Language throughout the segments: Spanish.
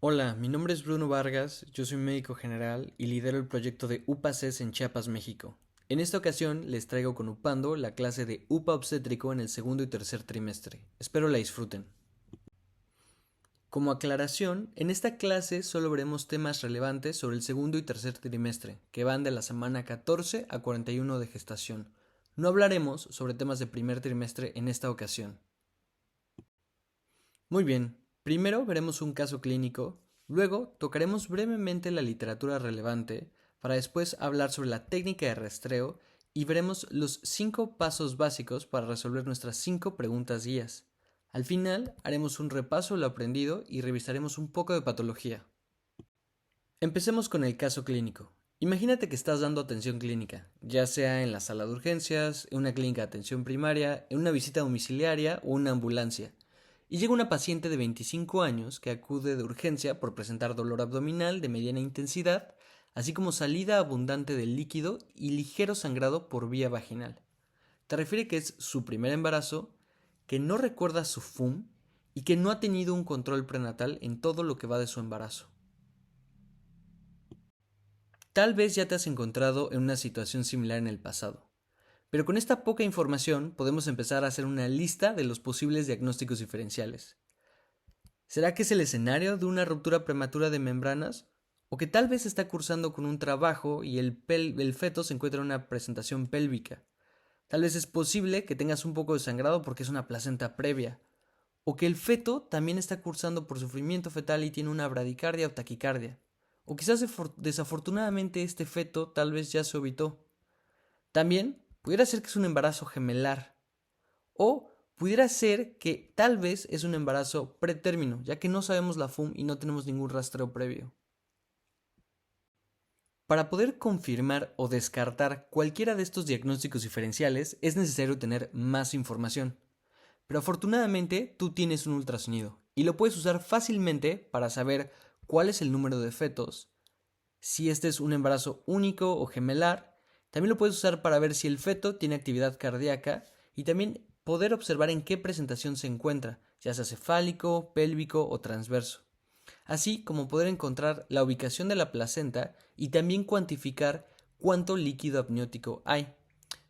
Hola, mi nombre es Bruno Vargas, yo soy médico general y lidero el proyecto de UPACES en Chiapas, México. En esta ocasión les traigo con UPANDO la clase de UPA obstétrico en el segundo y tercer trimestre. Espero la disfruten. Como aclaración, en esta clase solo veremos temas relevantes sobre el segundo y tercer trimestre, que van de la semana 14 a 41 de gestación. No hablaremos sobre temas de primer trimestre en esta ocasión. Muy bien, primero veremos un caso clínico, luego tocaremos brevemente la literatura relevante, para después hablar sobre la técnica de rastreo y veremos los 5 pasos básicos para resolver nuestras 5 preguntas guías. Al final haremos un repaso de lo aprendido y revisaremos un poco de patología. Empecemos con el caso clínico. Imagínate que estás dando atención clínica, ya sea en la sala de urgencias, en una clínica de atención primaria, en una visita domiciliaria o una ambulancia. Y llega una paciente de 25 años que acude de urgencia por presentar dolor abdominal de mediana intensidad, así como salida abundante de líquido y ligero sangrado por vía vaginal. Te refiere que es su primer embarazo, que no recuerda su FUM y que no ha tenido un control prenatal en todo lo que va de su embarazo. Tal vez ya te has encontrado en una situación similar en el pasado, pero con esta poca información podemos empezar a hacer una lista de los posibles diagnósticos diferenciales. ¿Será que es el escenario de una ruptura prematura de membranas? ¿O que tal vez está cursando con un trabajo y el feto se encuentra en una presentación pélvica? Tal vez es posible que tengas un poco de sangrado porque es una placenta previa. O que el feto también está cursando por sufrimiento fetal y tiene una bradicardia o taquicardia. O quizás desafortunadamente este feto tal vez ya se ovitó. También pudiera ser que es un embarazo gemelar. O pudiera ser que tal vez es un embarazo pretérmino, ya que no sabemos la FUM y no tenemos ningún rastreo previo. Para poder confirmar o descartar cualquiera de estos diagnósticos diferenciales es necesario tener más información. Pero afortunadamente tú tienes un ultrasonido y lo puedes usar fácilmente para saber cuál es el número de fetos, si este es un embarazo único o gemelar. También lo puedes usar para ver si el feto tiene actividad cardíaca y también poder observar en qué presentación se encuentra, ya sea cefálico, pélvico o transverso. Así como poder encontrar la ubicación de la placenta y también cuantificar cuánto líquido amniótico hay.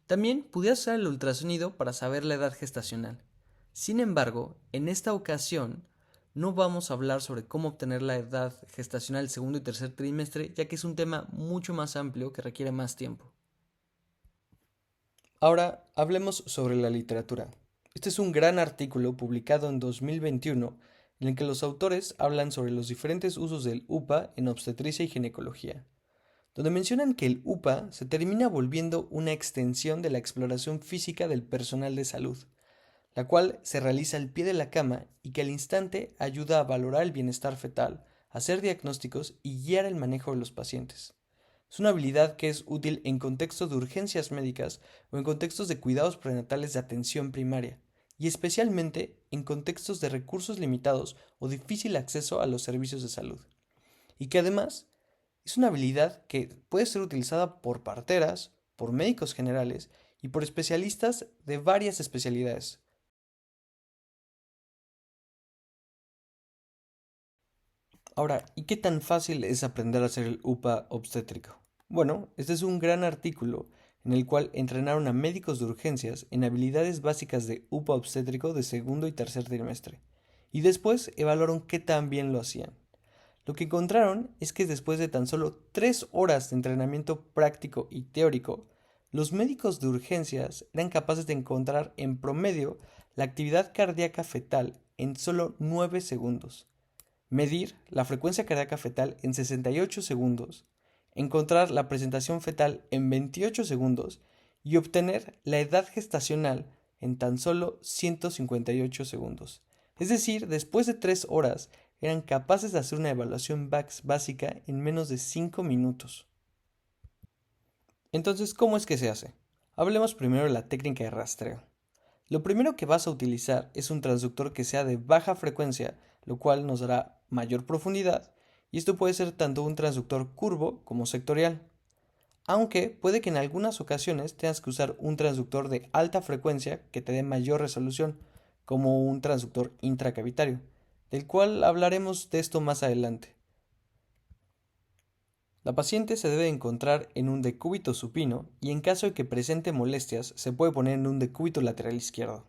También pudieras usar el ultrasonido para saber la edad gestacional. Sin embargo, en esta ocasión no vamos a hablar sobre cómo obtener la edad gestacional del segundo y tercer trimestre, ya que es un tema mucho más amplio que requiere más tiempo. Ahora hablemos sobre la literatura. Este es un gran artículo publicado en 2021 en el que los autores hablan sobre los diferentes usos del UPA en obstetricia y ginecología, donde mencionan que el UPA se termina volviendo una extensión de la exploración física del personal de salud, la cual se realiza al pie de la cama y que al instante ayuda a valorar el bienestar fetal, hacer diagnósticos y guiar el manejo de los pacientes. Es una habilidad que es útil en contextos de urgencias médicas o en contextos de cuidados prenatales de atención primaria, y especialmente en contextos de recursos limitados o difícil acceso a los servicios de salud. Y que además es una habilidad que puede ser utilizada por parteras, por médicos generales y por especialistas de varias especialidades. Ahora, ¿y qué tan fácil es aprender a hacer el UPA obstétrico? Bueno, este es un gran artículo en el cual entrenaron a médicos de urgencias en habilidades básicas de UPA obstétrico de segundo y tercer trimestre, y después evaluaron qué tan bien lo hacían. Lo que encontraron es que después de tan solo 3 horas de entrenamiento práctico y teórico, los médicos de urgencias eran capaces de encontrar en promedio la actividad cardíaca fetal en solo 9 segundos, medir la frecuencia cardíaca fetal en 68 segundos, encontrar la presentación fetal en 28 segundos y obtener la edad gestacional en tan solo 158 segundos. Es decir, después de 3 horas eran capaces de hacer una evaluación VAX básica en menos de 5 minutos. Entonces, ¿cómo es que se hace? Hablemos primero de la técnica de rastreo. Lo primero que vas a utilizar es un transductor que sea de baja frecuencia, lo cual nos dará mayor profundidad, y esto puede ser tanto un transductor curvo como sectorial. Aunque puede que en algunas ocasiones tengas que usar un transductor de alta frecuencia que te dé mayor resolución, como un transductor intracavitario, del cual hablaremos de esto más adelante. La paciente se debe encontrar en un decúbito supino y en caso de que presente molestias se puede poner en un decúbito lateral izquierdo.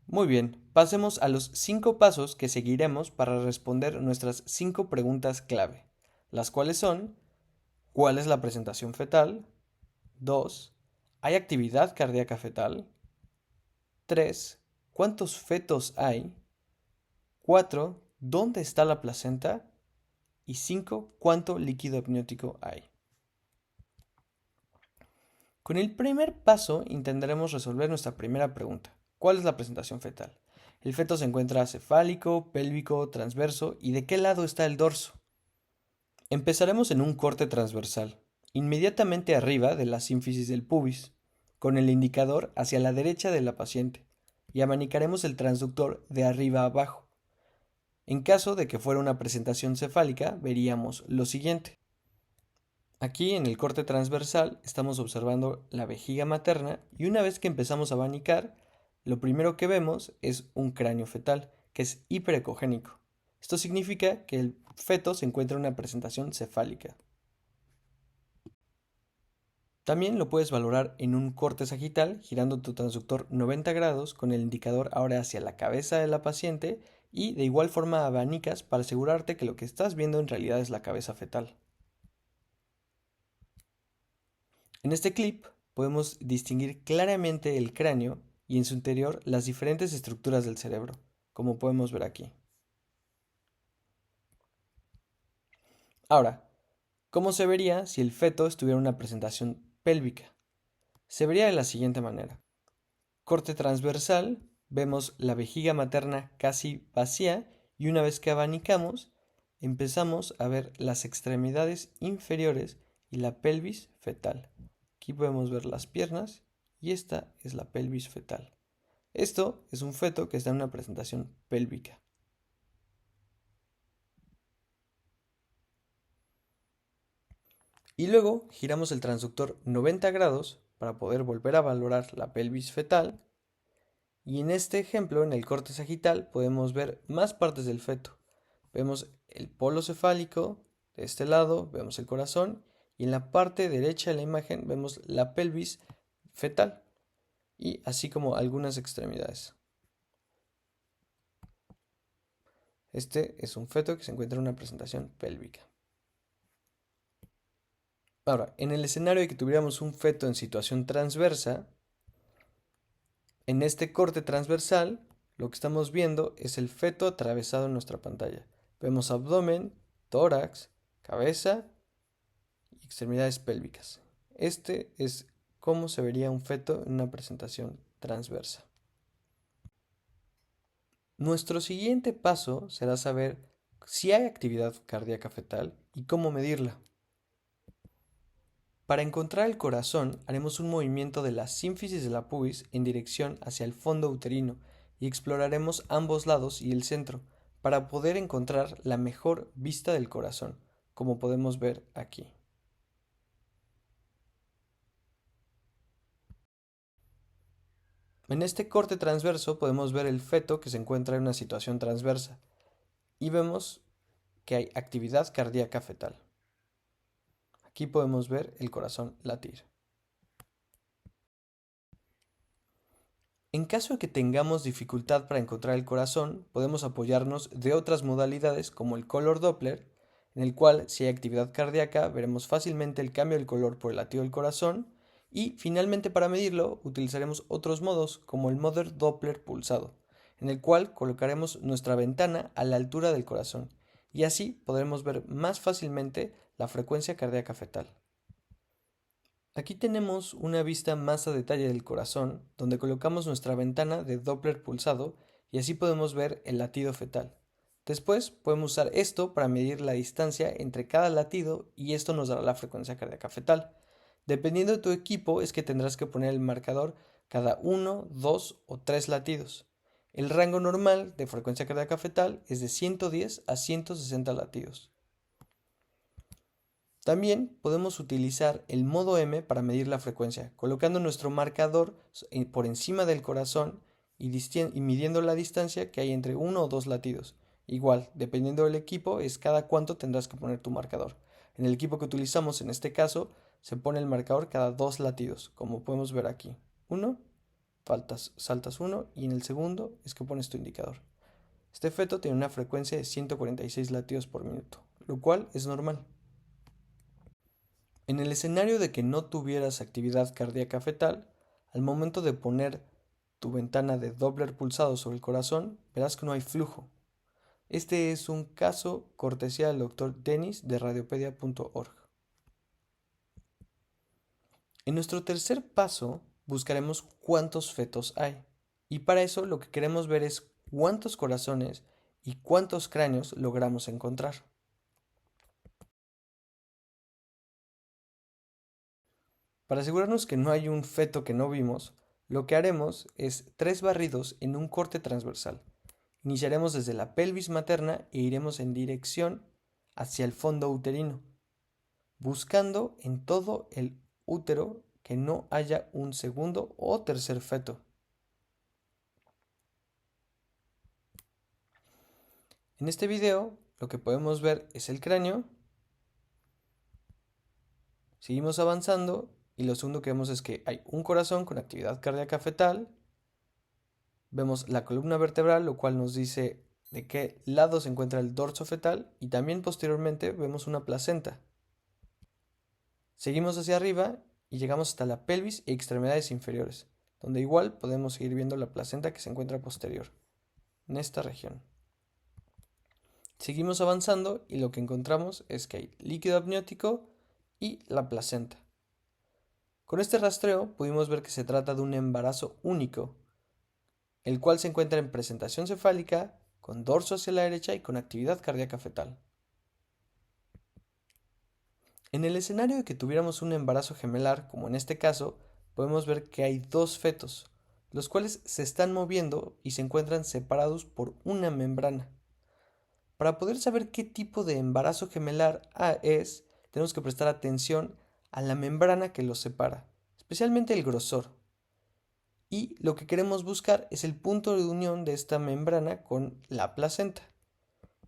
Muy bien, pasemos a los 5 pasos que seguiremos para responder nuestras 5 preguntas clave, las cuales son: ¿cuál es la presentación fetal? 2. ¿Hay actividad cardíaca fetal? 3. ¿Cuántos fetos hay? 4. ¿Dónde está la placenta? Y 5. ¿Cuánto líquido amniótico hay? Con el primer paso intentaremos resolver nuestra primera pregunta. ¿Cuál es la presentación fetal? El feto se encuentra cefálico, pélvico, transverso y ¿de qué lado está el dorso? Empezaremos en un corte transversal, inmediatamente arriba de la sínfisis del pubis, con el indicador hacia la derecha de la paciente, y abanicaremos el transductor de arriba a abajo. En caso de que fuera una presentación cefálica, veríamos lo siguiente. Aquí en el corte transversal estamos observando la vejiga materna y una vez que empezamos a abanicar, lo primero que vemos es un cráneo fetal, que es hiperecogénico. Esto significa que el feto se encuentra en una presentación cefálica. También lo puedes valorar en un corte sagital, girando tu transductor 90 grados con el indicador ahora hacia la cabeza de la paciente y de igual forma abanicas para asegurarte que lo que estás viendo en realidad es la cabeza fetal. En este clip podemos distinguir claramente el cráneo y en su interior las diferentes estructuras del cerebro, como podemos ver aquí. Ahora, ¿cómo se vería si el feto estuviera en una presentación pélvica? Se vería de la siguiente manera. Corte transversal, vemos la vejiga materna casi vacía y una vez que abanicamos, empezamos a ver las extremidades inferiores y la pelvis fetal. Aquí podemos ver las piernas y esta es la pelvis fetal. Esto es un feto que está en una presentación pélvica. Y luego giramos el transductor 90 grados para poder volver a valorar la pelvis fetal. Y en este ejemplo, en el corte sagital, podemos ver más partes del feto. Vemos el polo cefálico de este lado, vemos el corazón y en la parte derecha de la imagen vemos la pelvis fetal y así como algunas extremidades. Este es un feto que se encuentra en una presentación pélvica. Ahora, en el escenario de que tuviéramos un feto en situación transversa, en este corte transversal, lo que estamos viendo es el feto atravesado en nuestra pantalla. Vemos abdomen, tórax, cabeza y extremidades pélvicas. Este es cómo se vería un feto en una presentación transversa. Nuestro siguiente paso será saber si hay actividad cardíaca fetal y cómo medirla. Para encontrar el corazón, haremos un movimiento de la sínfisis de la pubis en dirección hacia el fondo uterino y exploraremos ambos lados y el centro para poder encontrar la mejor vista del corazón, como podemos ver aquí. En este corte transverso podemos ver el feto que se encuentra en una situación transversa y vemos que hay actividad cardíaca fetal. Aquí podemos ver el corazón latir. En caso de que tengamos dificultad para encontrar el corazón, podemos apoyarnos de otras modalidades como el color Doppler, en el cual si hay actividad cardíaca veremos fácilmente el cambio del color por el latido del corazón y finalmente para medirlo utilizaremos otros modos como el modo Doppler pulsado, en el cual colocaremos nuestra ventana a la altura del corazón y así podremos ver más fácilmente la frecuencia cardíaca fetal. Aquí tenemos una vista más a detalle del corazón, donde colocamos nuestra ventana de Doppler pulsado y así podemos ver el latido fetal. Después podemos usar esto para medir la distancia entre cada latido y esto nos dará la frecuencia cardíaca fetal. Dependiendo de tu equipo es que tendrás que poner el marcador cada 1, 2 o 3 latidos. El rango normal de frecuencia cardíaca fetal es de 110 a 160 latidos. También podemos utilizar el modo M para medir la frecuencia, colocando nuestro marcador por encima del corazón y midiendo la distancia que hay entre uno o dos latidos. Igual, dependiendo del equipo, es cada cuánto tendrás que poner tu marcador. En el equipo que utilizamos en este caso, se pone el marcador cada dos latidos, como podemos ver aquí. Uno, saltas uno y en el segundo es que pones tu indicador. Este feto tiene una frecuencia de 146 latidos por minuto, lo cual es normal. En el escenario de que no tuvieras actividad cardíaca fetal, al momento de poner tu ventana de Doppler pulsado sobre el corazón, verás que no hay flujo. Este es un caso cortesía del doctor Dennis de radiopedia.org. En nuestro tercer paso buscaremos cuántos fetos hay. Y para eso lo que queremos ver es cuántos corazones y cuántos cráneos logramos encontrar. Para asegurarnos que no hay un feto que no vimos, lo que haremos es 3 barridos en un corte transversal. Iniciaremos desde la pelvis materna e iremos en dirección hacia el fondo uterino, buscando en todo el útero que no haya un segundo o tercer feto. En este video lo que podemos ver es el cráneo. Seguimos avanzando y lo segundo que vemos es que hay un corazón con actividad cardíaca fetal. Vemos la columna vertebral, lo cual nos dice de qué lado se encuentra el dorso fetal y también posteriormente vemos una placenta. Seguimos hacia arriba y llegamos hasta la pelvis y extremidades inferiores, donde igual podemos seguir viendo la placenta que se encuentra posterior, en esta región. Seguimos avanzando y lo que encontramos es que hay líquido amniótico y la placenta. Con este rastreo pudimos ver que se trata de un embarazo único, el cual se encuentra en presentación cefálica, con dorso hacia la derecha y con actividad cardíaca fetal. En el escenario de que tuviéramos un embarazo gemelar, como en este caso, podemos ver que hay dos fetos, los cuales se están moviendo y se encuentran separados por una membrana. Para poder saber qué tipo de embarazo gemelar es, tenemos que prestar atención a la membrana que los separa, especialmente el grosor. Y lo que queremos buscar es el punto de unión de esta membrana con la placenta.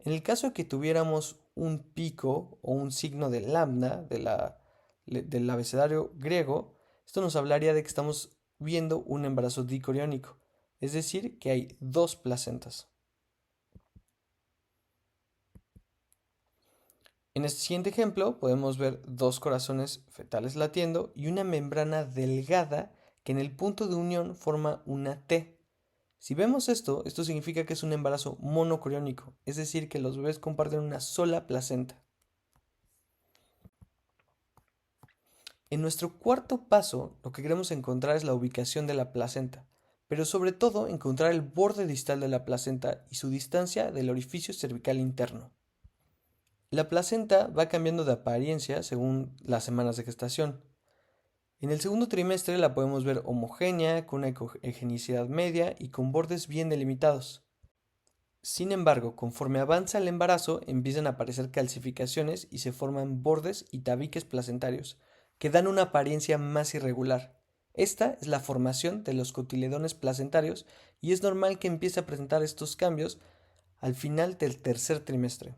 En el caso de que tuviéramos un pico o un signo de lambda del abecedario griego, esto nos hablaría de que estamos viendo un embarazo dicoriónico, es decir, que hay dos placentas. En este siguiente ejemplo podemos ver dos corazones fetales latiendo y una membrana delgada que en el punto de unión forma una T. Si vemos esto significa que es un embarazo monocoriónico, es decir, que los bebés comparten una sola placenta. En nuestro cuarto paso, lo que queremos encontrar es la ubicación de la placenta, pero sobre todo encontrar el borde distal de la placenta y su distancia del orificio cervical interno. La placenta va cambiando de apariencia según las semanas de gestación. En el segundo trimestre la podemos ver homogénea, con una ecogenicidad media y con bordes bien delimitados. Sin embargo, conforme avanza el embarazo, empiezan a aparecer calcificaciones y se forman bordes y tabiques placentarios, que dan una apariencia más irregular. Esta es la formación de los cotiledones placentarios y es normal que empiece a presentar estos cambios al final del tercer trimestre.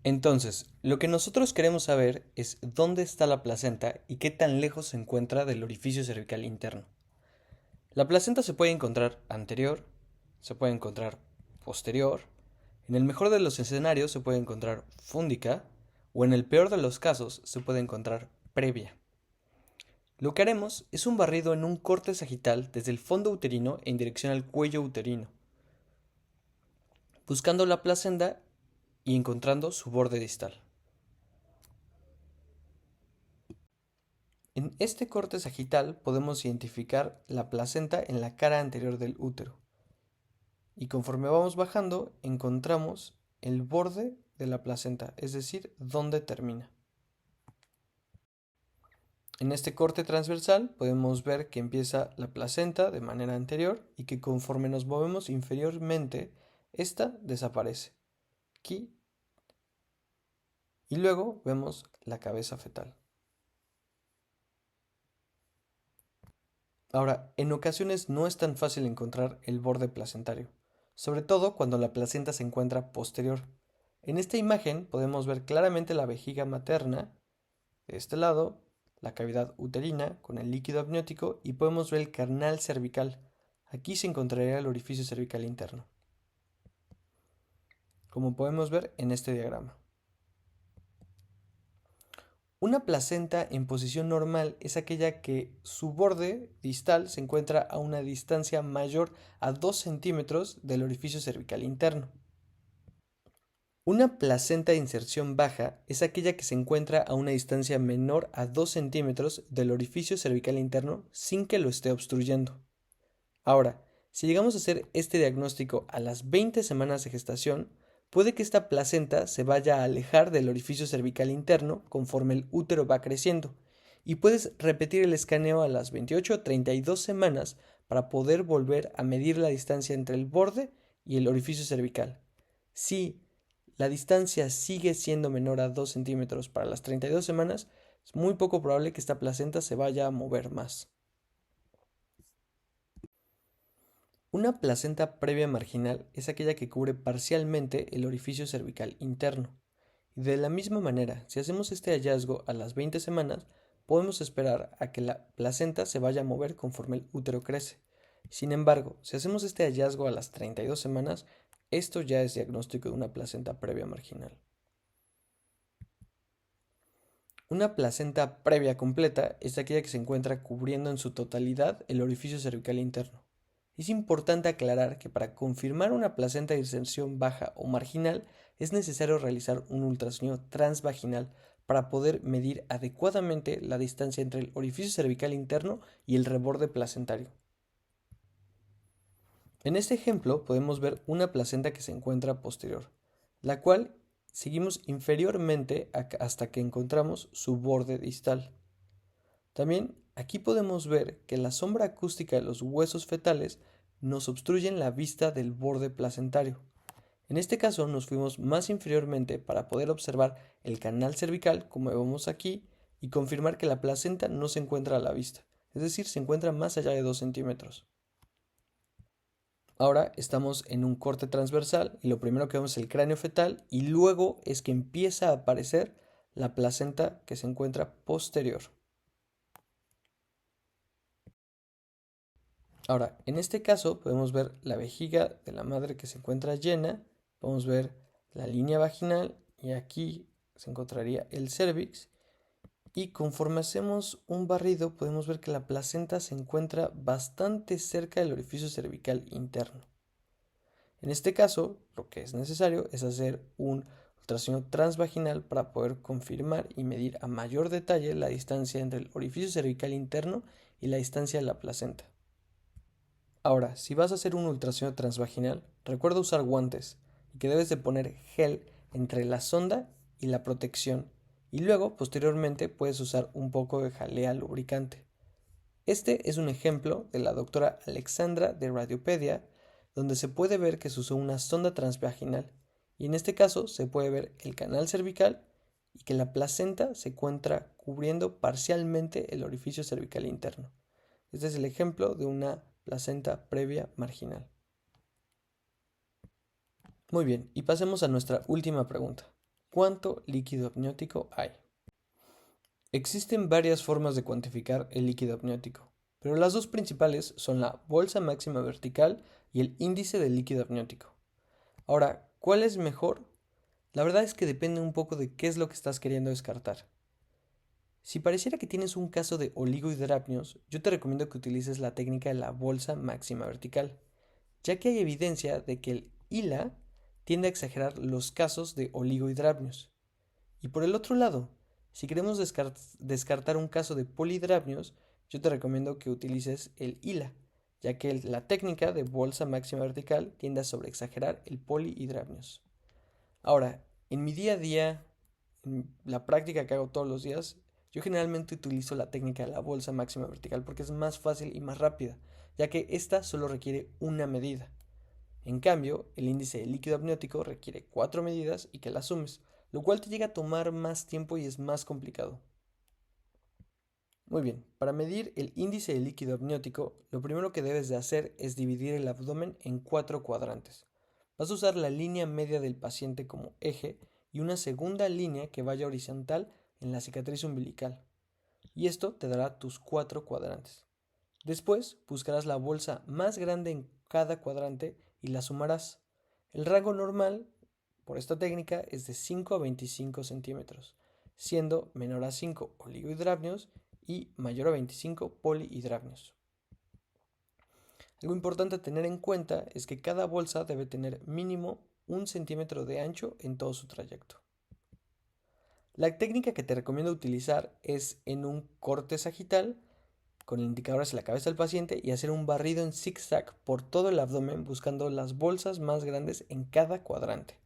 Entonces, lo que nosotros queremos saber es dónde está la placenta y qué tan lejos se encuentra del orificio cervical interno. La placenta se puede encontrar anterior, se puede encontrar posterior, en el mejor de los escenarios se puede encontrar fúndica o en el peor de los casos se puede encontrar previa. Lo que haremos es un barrido en un corte sagital desde el fondo uterino en dirección al cuello uterino, buscando la placenta y encontrando su borde distal. En este corte sagital podemos identificar la placenta en la cara anterior del útero. Y conforme vamos bajando, encontramos el borde de la placenta, es decir, dónde termina. En este corte transversal podemos ver que empieza la placenta de manera anterior y que conforme nos movemos inferiormente, esta desaparece. Aquí. Y luego vemos la cabeza fetal. Ahora, en ocasiones no es tan fácil encontrar el borde placentario, sobre todo cuando la placenta se encuentra posterior. En esta imagen podemos ver claramente la vejiga materna, de este lado, la cavidad uterina con el líquido amniótico y podemos ver el canal cervical. Aquí se encontraría el orificio cervical interno, como podemos ver en este diagrama. Una placenta en posición normal es aquella que su borde distal se encuentra a una distancia mayor a 2 centímetros del orificio cervical interno. Una placenta de inserción baja es aquella que se encuentra a una distancia menor a 2 centímetros del orificio cervical interno sin que lo esté obstruyendo. Ahora, si llegamos a hacer este diagnóstico a las 20 semanas de gestación, puede que esta placenta se vaya a alejar del orificio cervical interno conforme el útero va creciendo, y puedes repetir el escaneo a las 28 o 32 semanas para poder volver a medir la distancia entre el borde y el orificio cervical. Si la distancia sigue siendo menor a 2 centímetros para las 32 semanas, es muy poco probable que esta placenta se vaya a mover más. Una placenta previa marginal es aquella que cubre parcialmente el orificio cervical interno. Y de la misma manera, si hacemos este hallazgo a las 20 semanas, podemos esperar a que la placenta se vaya a mover conforme el útero crece. Sin embargo, si hacemos este hallazgo a las 32 semanas, esto ya es diagnóstico de una placenta previa marginal. Una placenta previa completa es aquella que se encuentra cubriendo en su totalidad el orificio cervical interno. Es importante aclarar que para confirmar una placenta de inserción baja o marginal es necesario realizar un ultrasonido transvaginal para poder medir adecuadamente la distancia entre el orificio cervical interno y el reborde placentario. En este ejemplo podemos ver una placenta que se encuentra posterior, la cual seguimos inferiormente hasta que encontramos su borde distal. También aquí podemos ver que la sombra acústica de los huesos fetales nos obstruyen la vista del borde placentario. En este caso nos fuimos más inferiormente para poder observar el canal cervical, como vemos aquí, y confirmar que la placenta no se encuentra a la vista, es decir, se encuentra más allá de 2 centímetros. Ahora estamos en un corte transversal y lo primero que vemos es el cráneo fetal y luego es que empieza a aparecer la placenta que se encuentra posterior. Ahora, en este caso podemos ver la vejiga de la madre que se encuentra llena, podemos ver la línea vaginal y aquí se encontraría el cérvix y conforme hacemos un barrido podemos ver que la placenta se encuentra bastante cerca del orificio cervical interno. En este caso, lo que es necesario es hacer un ultrasonido transvaginal para poder confirmar y medir a mayor detalle la distancia entre el orificio cervical interno y la distancia de la placenta. Ahora, si vas a hacer un ultrasonido transvaginal, recuerda usar guantes y que debes de poner gel entre la sonda y la protección y luego, posteriormente, puedes usar un poco de jalea lubricante. Este es un ejemplo de la doctora Alexandra de Radiopedia, donde se puede ver que se usó una sonda transvaginal y en este caso se puede ver el canal cervical y que la placenta se encuentra cubriendo parcialmente el orificio cervical interno. Este es el ejemplo de una placenta previa marginal. Muy bien, y pasemos a nuestra última pregunta. ¿Cuánto líquido amniótico hay? Existen varias formas de cuantificar el líquido amniótico, pero las dos principales son la bolsa máxima vertical y el índice del líquido amniótico. Ahora, ¿cuál es mejor? La verdad es que depende un poco de qué es lo que estás queriendo descartar. Si pareciera que tienes un caso de oligohidrapnios, yo te recomiendo que utilices la técnica de la bolsa máxima vertical, ya que hay evidencia de que el ILA tiende a exagerar los casos de oligohidrapnios. Y por el otro lado, si queremos descartar un caso de polihidrapnios, yo te recomiendo que utilices el ILA, ya que la técnica de bolsa máxima vertical tiende a sobreexagerar el polihidrapnios. Ahora, en mi día a día, en la práctica que hago todos los días, yo generalmente utilizo la técnica de la bolsa máxima vertical porque es más fácil y más rápida, ya que esta solo requiere una medida. En cambio, el índice de líquido amniótico requiere 4 medidas y que las sumes, lo cual te llega a tomar más tiempo y es más complicado. Muy bien, para medir el índice de líquido amniótico, lo primero que debes de hacer es dividir el abdomen en 4 cuadrantes. Vas a usar la línea media del paciente como eje y una segunda línea que vaya horizontal en la cicatriz umbilical. Y esto te dará tus 4 cuadrantes. Después buscarás la bolsa más grande en cada cuadrante y la sumarás. El rango normal por esta técnica es de 5 a 25 centímetros, siendo menor a 5 oligohidramnios y mayor a 25 polihidramnios. Algo importante a tener en cuenta es que cada bolsa debe tener mínimo 1 centímetro de ancho en todo su trayecto. La técnica que te recomiendo utilizar es en un corte sagital con el indicador hacia la cabeza del paciente y hacer un barrido en zigzag por todo el abdomen buscando las bolsas más grandes en cada cuadrante.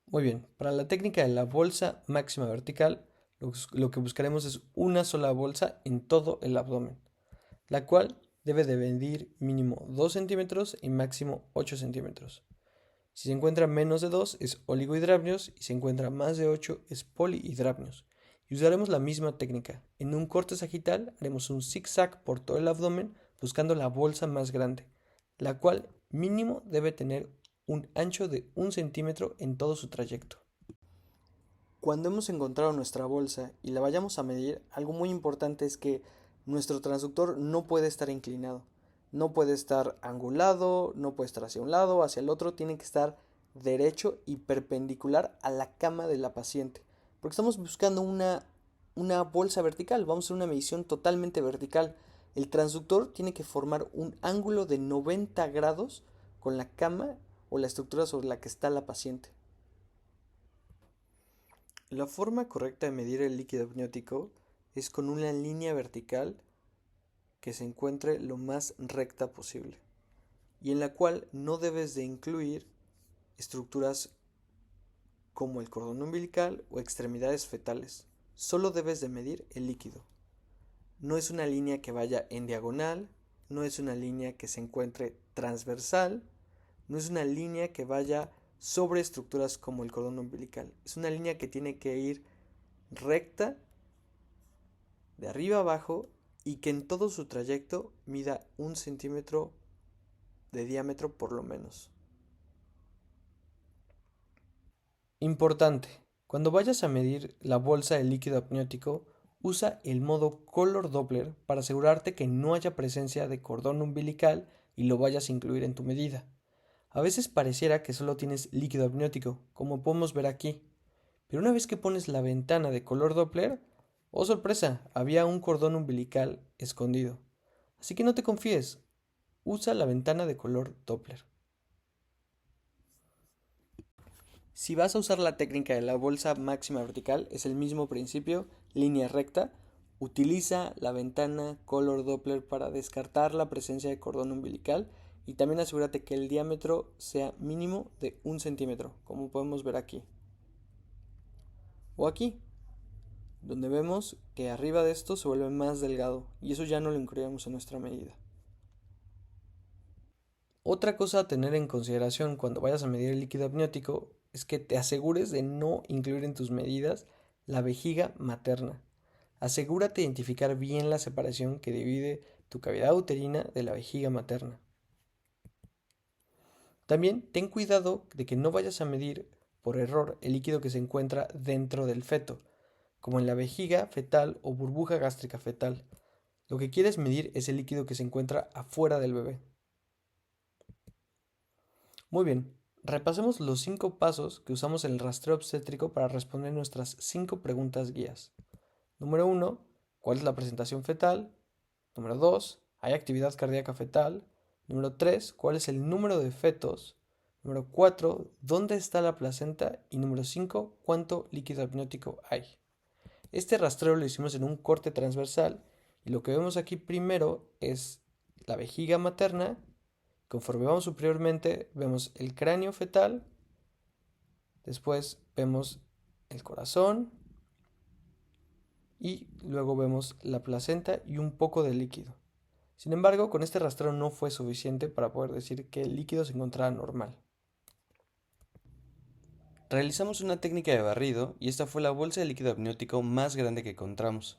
Muy bien, para la técnica de la bolsa máxima vertical, lo que buscaremos es una sola bolsa en todo el abdomen, la cual debe de medir mínimo 2 centímetros y máximo 8 centímetros. Si se encuentra menos de 2 es oligohidramnios y si se encuentra más de 8 es polihidramnios. Y usaremos la misma técnica. En un corte sagital haremos un zigzag por todo el abdomen buscando la bolsa más grande, la cual mínimo debe tener un ancho de 1 centímetro en todo su trayecto. Cuando hemos encontrado nuestra bolsa y la vayamos a medir, algo muy importante es que nuestro transductor no puede estar inclinado, no puede estar angulado, no puede estar hacia un lado, hacia el otro, tiene que estar derecho y perpendicular a la cama de la paciente, porque estamos buscando una bolsa vertical, vamos a hacer una medición totalmente vertical. El transductor tiene que formar un ángulo de 90 grados con la cama o la estructura sobre la que está la paciente. La forma correcta de medir el líquido amniótico es con una línea vertical que se encuentre lo más recta posible y en la cual no debes de incluir estructuras como el cordón umbilical o extremidades fetales. Solo debes de medir el líquido. No es una línea que vaya en diagonal, no es una línea que se encuentre transversal, no es una línea que vaya sobre estructuras como el cordón umbilical. Es una línea que tiene que ir recta de arriba a abajo y que en todo su trayecto mida 1 centímetro de diámetro por lo menos. Importante, cuando vayas a medir la bolsa de líquido amniótico, usa el modo Color Doppler para asegurarte que no haya presencia de cordón umbilical y lo vayas a incluir en tu medida. A veces pareciera que solo tienes líquido amniótico, como podemos ver aquí, pero una vez que pones la ventana de color Doppler, oh sorpresa, había un cordón umbilical escondido. Así que no te confíes, usa la ventana de color Doppler. Si vas a usar la técnica de la bolsa máxima vertical, es el mismo principio, línea recta. Utiliza la ventana color Doppler para descartar la presencia de cordón umbilical y también asegúrate que el diámetro sea mínimo de 1 centímetro, como podemos ver aquí. O aquí, donde vemos que arriba de esto se vuelve más delgado y eso ya no lo incluimos en nuestra medida. Otra cosa a tener en consideración cuando vayas a medir el líquido amniótico es que te asegures de no incluir en tus medidas la vejiga materna. Asegúrate de identificar bien la separación que divide tu cavidad uterina de la vejiga materna. También ten cuidado de que no vayas a medir por error el líquido que se encuentra dentro del feto, como en la vejiga fetal o burbuja gástrica fetal. Lo que quieres medir es el líquido que se encuentra afuera del bebé. Muy bien, repasemos los 5 pasos que usamos en el rastreo obstétrico para responder nuestras 5 preguntas guías. Número 1, ¿cuál es la presentación fetal? Número 2, ¿hay actividad cardíaca fetal? Número 3, ¿cuál es el número de fetos? Número 4, ¿dónde está la placenta? Y número 5, ¿cuánto líquido amniótico hay? Este rastreo lo hicimos en un corte transversal y lo que vemos aquí primero es la vejiga materna. Conforme vamos superiormente, vemos el cráneo fetal, después vemos el corazón y luego vemos la placenta y un poco de líquido. Sin embargo, con este rastreo no fue suficiente para poder decir que el líquido se encontraba normal. Realizamos una técnica de barrido y esta fue la bolsa de líquido amniótico más grande que encontramos.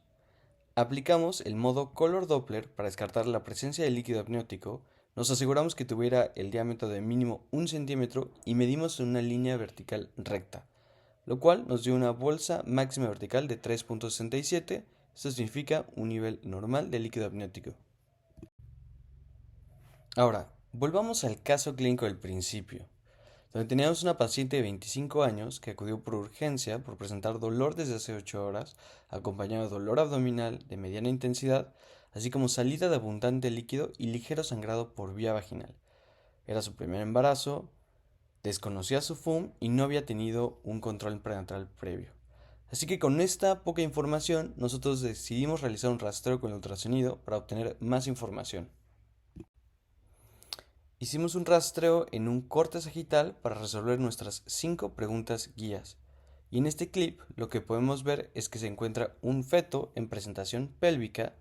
Aplicamos el modo Color Doppler para descartar la presencia de líquido amniótico, nos aseguramos que tuviera el diámetro de mínimo 1 centímetro y medimos en una línea vertical recta, lo cual nos dio una bolsa máxima vertical de 3,67. Esto significa un nivel normal de líquido amniótico. Ahora, volvamos al caso clínico del principio, donde teníamos una paciente de 25 años que acudió por urgencia por presentar dolor desde hace 8 horas, acompañado de dolor abdominal de mediana intensidad, así como salida de abundante líquido y ligero sangrado por vía vaginal. Era su primer embarazo, desconocía su FUM y no había tenido un control prenatal previo. Así que con esta poca información, nosotros decidimos realizar un rastreo con el ultrasonido para obtener más información. Hicimos un rastreo en un corte sagital para resolver nuestras 5 preguntas guías. Y en este clip lo que podemos ver es que se encuentra un feto en presentación pélvica,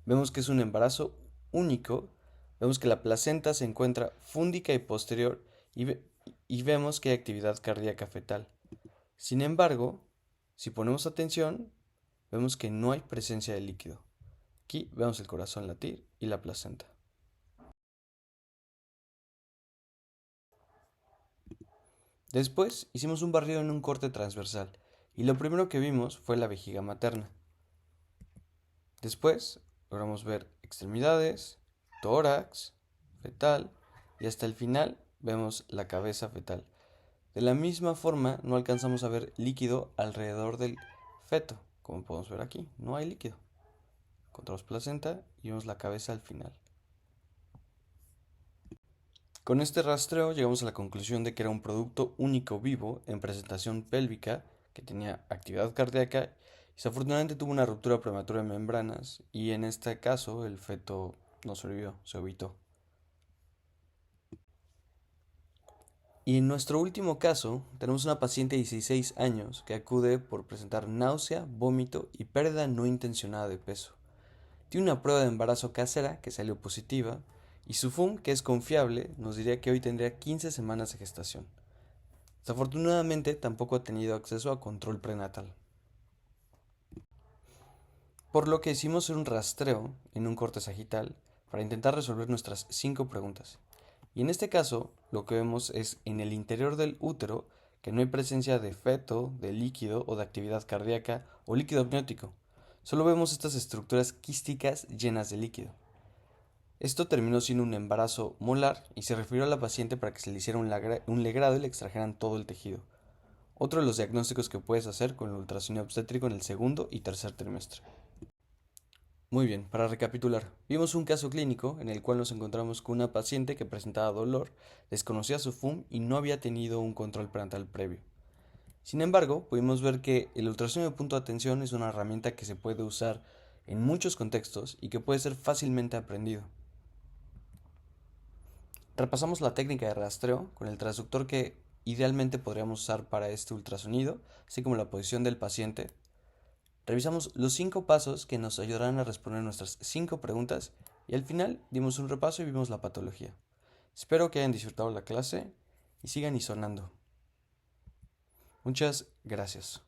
vemos que es un embarazo único, vemos que la placenta se encuentra fúndica y posterior y vemos que hay actividad cardíaca fetal. Sin embargo, si ponemos atención, vemos que no hay presencia de líquido. Aquí vemos el corazón latir y la placenta. Después hicimos un barrido en un corte transversal y lo primero que vimos fue la vejiga materna. Después logramos ver extremidades, tórax, fetal y hasta el final vemos la cabeza fetal. De la misma forma no alcanzamos a ver líquido alrededor del feto, como podemos ver aquí, no hay líquido. Encontramos placenta y vemos la cabeza al final. Con este rastreo llegamos a la conclusión de que era un producto único vivo en presentación pélvica que tenía actividad cardíaca y desafortunadamente tuvo una ruptura prematura de membranas y en este caso el feto no sobrevivió, se evitó. Y en nuestro último caso tenemos una paciente de 16 años que acude por presentar náusea, vómito y pérdida no intencionada de peso. Tiene una prueba de embarazo casera que salió positiva y su FUM, que es confiable, nos diría que hoy tendría 15 semanas de gestación. Desafortunadamente tampoco ha tenido acceso a control prenatal. Por lo que hicimos un rastreo en un corte sagital para intentar resolver nuestras 5 preguntas. Y en este caso, lo que vemos es en el interior del útero que no hay presencia de feto, de líquido o de actividad cardíaca o líquido amniótico. Solo vemos estas estructuras quísticas llenas de líquido. Esto terminó siendo un embarazo molar y se refirió a la paciente para que se le hiciera un legrado y le extrajeran todo el tejido. Otro de los diagnósticos que puedes hacer con el ultrasonido obstétrico en el segundo y tercer trimestre. Muy bien, para recapitular, vimos un caso clínico en el cual nos encontramos con una paciente que presentaba dolor, desconocía su FUM y no había tenido un control prenatal previo. Sin embargo, pudimos ver que el ultrasonido de punto de atención es una herramienta que se puede usar en muchos contextos y que puede ser fácilmente aprendido. Repasamos la técnica de rastreo con el transductor que idealmente podríamos usar para este ultrasonido, así como la posición del paciente. Revisamos los 5 pasos que nos ayudarán a responder nuestras 5 preguntas y al final dimos un repaso y vimos la patología. Espero que hayan disfrutado la clase y sigan isonando. Muchas gracias.